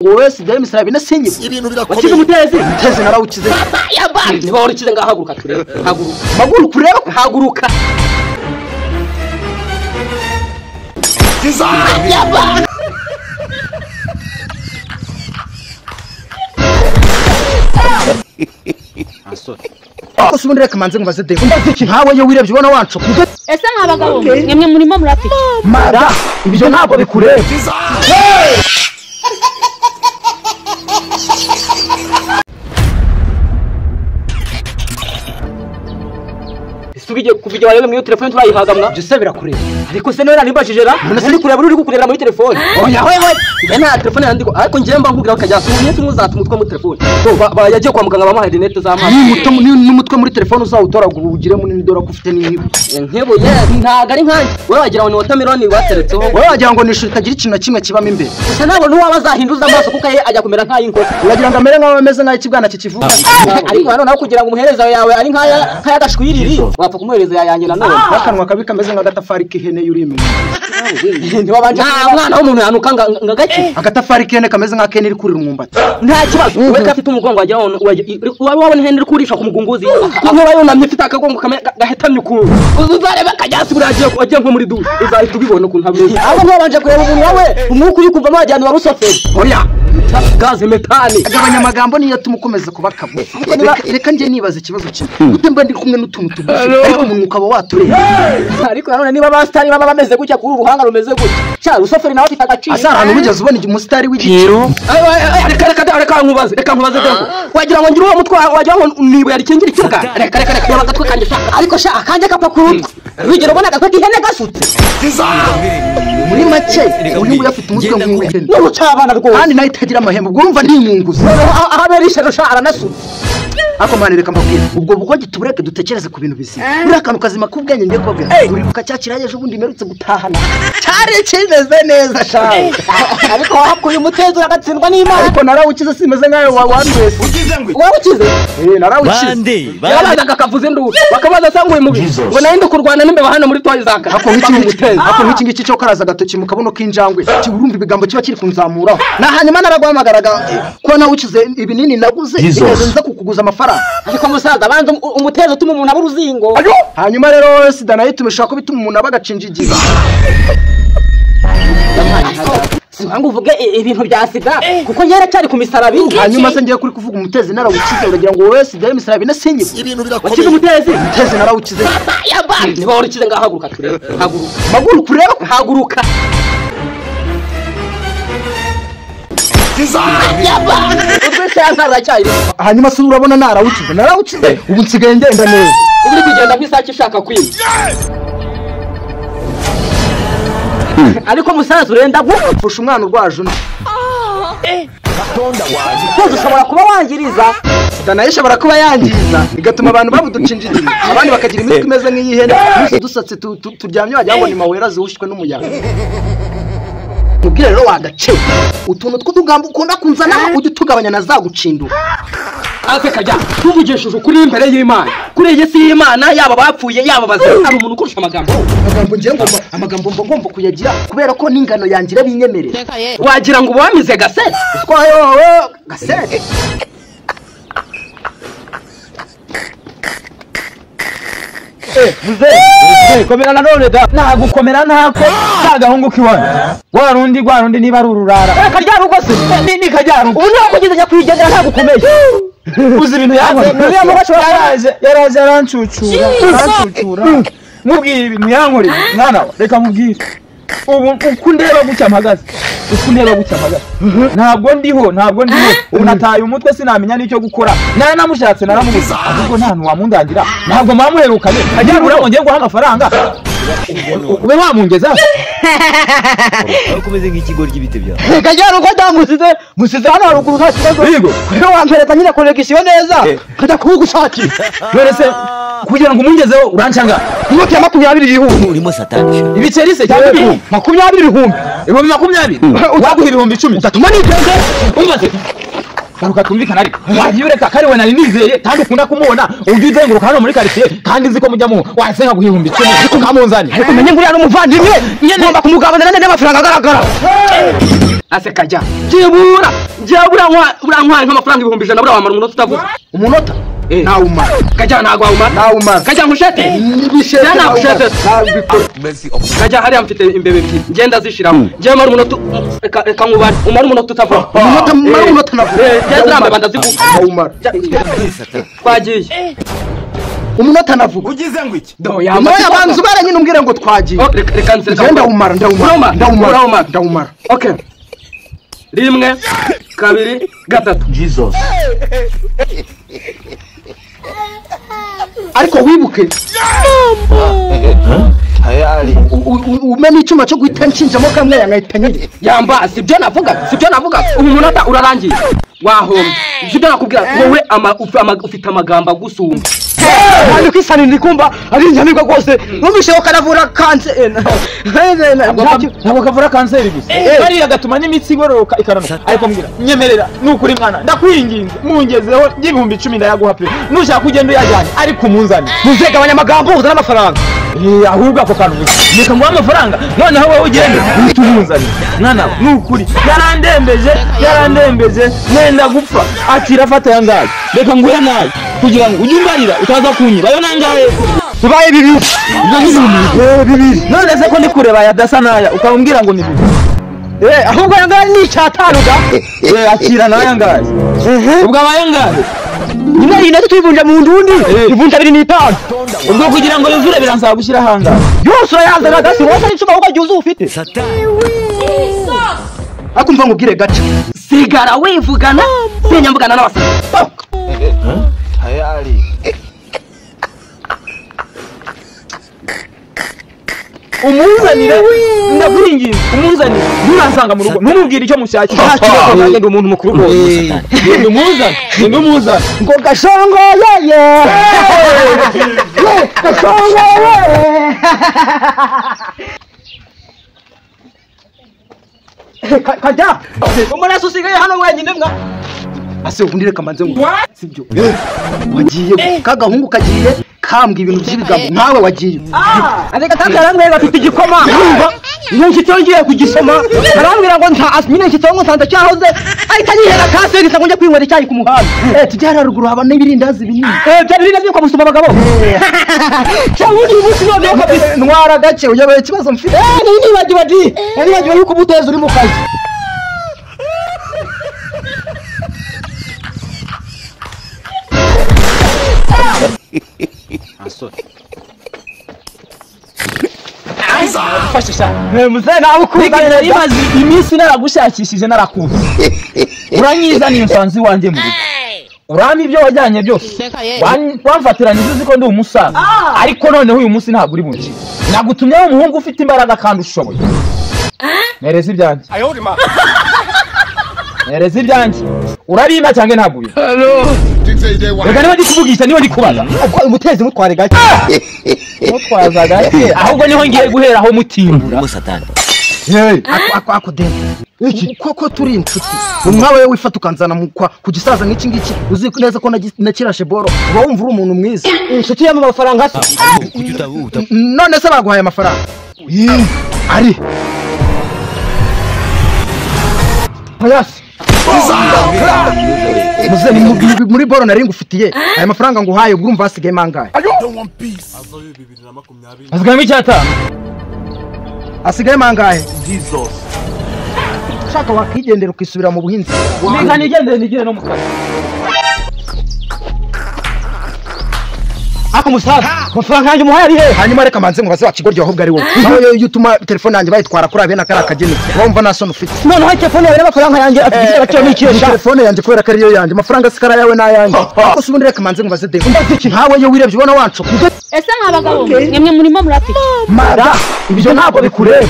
ngo wese demi sarabi nasinye ibintu birakomeye wakize muteze narawukize niba warikize ngahaguruka turebe haguruka maguru kureba haguruka Ako subundi reka manze ngubaze de umbaze iki ntawe yo wirebye ubona wancu ese nk'abagabo mwemwe murimo murapfa mara ibyo ntabwo bikureba Subije kuvijya wayo mu telefone turayihagamwa byose birakureba ariko se none nibajije ra none se kureba uri kukureba muri telefone oya wewe nta telefone yandiko ariko ngiye mba nkubwira akajya umunsi muzatuma utwa muri telefone to yagiye kwa muganga bamuha internet z'amazi n'umutwe muri telefone uzawutora ugire munini dora ko ufite n'inkibo nkebo ye ntaga ari nkanje wewe wagira ngo ni watermelon wateretseho wewe wagira ngo nishu itagira ikintu na kimwe kibamo imbere gusa nabo nuwa bazahinduza amaso kuko ajya kumera nk'ay'inkoko uragira ngo amere nk'aho ameze nk'ikibwana kikivuga ariko hano nawe kugira ngo umuhereza yawe ari nk'aya gashwiriri kumuhereza yanjye nanone bakanwa kabi kameze nk'agatafari k'ihene yurime ndiba banje mwana w'umuntu yanuka ngagake agatafari k'ihene kameze nk'akene iri kurira umwumbati nta kibazo we kafite umugongo wagira wabona ihene iri kurisha ku mugunguzi kuko bayonamye ifite akagongo gahetamye ukuntu uzareba kajyasi buragiye nko muri dushe uzahita ubibona ukuntu hameze abo ntibabanje kureba umuntu wawe umwuka uri kumva wajyana wa rusoferi oya gaze metani agabanya amagambo niyo tumukomeza kubakabwe reka nje nibaza ikibazo cyo gute mba ndi kumwe n'utuntu tubuze ariko umuntu ukaba watureye ariko nanone niba bastari baba bameze gutya kuri uruhanga rumeze gutya cya rusoferi nawe afite agaciro asara ahantu bigeze ubona umusitari w'igiciro reka nkubaze wagira ngo ngire uwo mutwe wagira ngo nibo yarikingira ikibuga reka yabagatwe kanje ariko sha akanje kapakuru bigero ubona agatwe k'ihene gasutse muri make uri uyafite umutwe nk'uw'ihene n'urucabana rwo kandi nayo itagira amahembe ubwo urumva ntimunguze ahaberisha rusha aranasutse ako mane reka mbabwira ubwo buko gitubureke dutekereze ku bintu bizima uri akantu kazima k'ubwenge ngiye kubabwira uribuka cyakira yeje ubundi merutse gutahana cyari kimeze neza shawe ariko hakuye umutezi uragatsindwa n'Imana ariko narawukize simeze nkayo wandwese warukize narawukize yabazaga kavuze ndu bakabaza sanguye mubi ngo nayo ndo kurwana n'imbeba hano muri twaye zaka ako nk'iki ngiki cyo karaza gatoki mu kabuno k'injangwe urumva ibigambo kiba kiri kunzamuraho na hanyuma naragwamagaraga ko nawukize ibinini naguze nza kukuguza amafaranga ariko musaza banza umutezi utuma umuntu aba uruzingo hanyuma rero sida nayo tumeshaka ko bituma umuntu aba gacinjigiza Sibangu uvuge ibintu bya sida kuko nyera cyari ku misarabi hanyuma se ngiye kuri kuvuga umutezi narawukize uragira ngo wowe sida misarabi nasinye ibintu birakomeye umutezi narawukize niba warikize ngahaguruka turebe haguruka maguru kureba haguruka hanyuma se urabona narawukize ubu nsigaye ngenda neza uri kugenda kwisaki ushaka kwiba ariko musaza urenda gufusha umwana urwaje undi ushobora kuba wangiriza sida nayo ishobora kuba yangiza bigatuma abantu babuducinjiriza abandi bakagira imitwe imeze nk'iy'ihene twese dusatse turyamye wagira ngo ni mawera zihushwe n'umuyaga mubwire rero wagace utuntu tw'utugambo ukunda kunzana ujye utugabanya nazagucindura ase kajya tuvugishije kuri imbere y'Imana kuri iyi si y'Imana yaba bapfuye yaba bazira ari umuntu ukurusha amagambo ngiye ngomba amagambo ngomba kuyagira kubera ko n'ingano yangira binyemerera wagira ngo ubamize gasete twayo gasete komera nanone da nagukomera ntako kagahungu kiwana warundi niba ari ururara kajya rugo se ni kajya rugo ubu nako kugeza kwigendera ntagukomeye uzi ibintu yaraje arancucura mubwira ibintu yankoreye mwana reka mubwire ubu ukundeba gutya mpagaze ntabwo ndiho ubu nataye umutwe sinamenya n'icyo gukora namushatse naramubuze ahubwo nta ntu wamundangira ntabwo mwamuherukanye ajya uramo ngiye guha amafaranga ube wamungeza ariko umeze nk'ikigo ry'ibiti byawe kajyana uko musize hano haruguru nta kibazo rero wampereza nyine konegisiyo neza kajya kugushakira none se kugira ngo umungezeho urancanga inoti ya 20,000 urimo satani ibiceri se cyangwa 20,000 ibihumbi 20,000 waguha ibihumbi 10 uzatuma nigende umbaze garuka twumvikana ariko wagiye ureka kari we nari nizeye kandi ukunda kumubona ujye uzenguruka hano muri quartier kandi nzi ko mujyamo wasenga guhihumbi 10 ariko kamunzani ariko menye nguriya n'umuvandimwe ngomba kumugabana n'amafaranga agaragara aseka jya jibura ntwari nk'amafaranga 100 bura wamara umunota utavuze umunota nawumara kajya ntago nawumara kajya nkushete nibishete nakushete kajya hariya mfite imbebe ebyiri ngenda zishiramo ngiye mara umunota nkubari umara umunota utavuga umunota navuga ngenda banda ziku nawumara twagiye umunota navuga ugize ngo iki do yabanzu baranyine umbwire ngo twagiye reka nzira ndawumara okay 1 2 3 Jesus ariko wibuke hayali umenya icyuma cyo guhita nshinjamo kamwe yangahita nyiri yamba sibyo navuga umunota urarangiye wahombye sibyo nakubwira wowe ufite amagambo agusumba kandi kwisana ndikumva ari nyamirwa rwose numvisheho karavura kanseri ntabwo kavura kanseri gusa bari agatuma n'imitsi igororoka ikaranuka ariko mbwira nyemerera nukuri mwana ndakwinginze mungezeho y'ibihumbi 10 ndayaguha pe nushaka kugenda uyajyanye ariko umunzani muzega abanyamagambo uzana amafaranga ahubwo ako kantu gusa nika nguha amafaranga noneho wowe ugende uhita umunzani mwana nukuri yarandembeje nenda gupfa akira fata yangaye reka nguhe nayo kugira ngo ujye umbarira utaza kunyiba yo nangaye tubaye bibiri none se ko ndi kureba yadasa naya ukambwira ngo ni bibiri ahubwo yangaye ni icyatanu da akira nayo yangaye ubwo abayangaye nyuma y'inatu tuyivunja mu ndundi ivunja 25 ubwo kugira ngo yuzure biransaba gushyira hanga yose urayanzana gasi wose n'icuma ahubwo agiye ufite akumva ngubwire gace sigara wivugana senyambugana n'abasaba hayali umunzanire ndakwinginze umunzanire nuransanga mu rugo numubwira icyo mushakira nanjye ndi umuntu mukuru rwose ndumuzana ngo gashongo yeye gashongo yeye kajya umuntu usigaye hano wenyine mwa ase ubundi reka manze ngo sibyo wagiye kagahungu kagiye kambwa ibintu by'ibigabo nkawe wagiye areka takaramwe bafite igikoma nunki cyongeye kugisoma arambwira ngo nta nyine kitongo santa cyahoze ahita yihera kaseri sango njya kwinywera icyayi ku muhanda tujyana ruguru haba n'ibirindazi binini byari birindazi ko musoma abagabo cyangwa undi munsi none kabisa ntwara gace uyabaye ikibazo mfite nibagiwe yuko ubuteza uri mu kazi fashisha muze nawe ukugana imazi iminsi naragushakishije narakuze uranyizaniye insanzi wanje mu rugo urami ibyo wajyanye byose wamfatiraniza uzi ko ndi umusaza ariko noneho uyu munsi ntabwo uri bunci nagutumyeho umuhungu ufite imbaraga kandi ushoboye nereza ibyanjye nereza ibyanjye urabimba cyangwa ntabwo ubi reka niba ndi kuvugisha niba ndi kubaza umutezi mutware gake mutwaza gake ahubwo niho ngiye guhera aho mutimbura mo satani ako deni iki koko turi inshuti umwawe wifata ukanzana ku gisaza nk'iki ngiki uzi neza ko nakirashe boro uba wumva uri umuntu mwiza inshuti y'ama mafaranga se none se baguhaye amafaranga ari hayasi muze muri boro nari ngufitiye aya mafaranga nguhaye urumva hasigaye mangaye azigama icyatanu asigaye mangahe Jesus shaka wakigendera ukisubira mu buhinzi nika nigendere nigire no mukara ako musaza amafaranga yanjye umuhaye ari he hanyuma reka manze ngo baze wakigoryo ahubwo ari wowe nawe yutuma telefone yanjye bayitwara kuri abena kara kageni wumva nasone ufite none ha telefone yawe n'amafaranga yanjye afite bacyo n'ikiyesha telefone yanjye kubera ko ariyo yanjye amafaranga sikara yawe n'ayanjye ako subundi reka manze ngo baze de umbaze iki nkawe yo wirebye ubona wancu ese nk'abagabo mwemwe murimo murafite mara ibyo ntabwo bikureba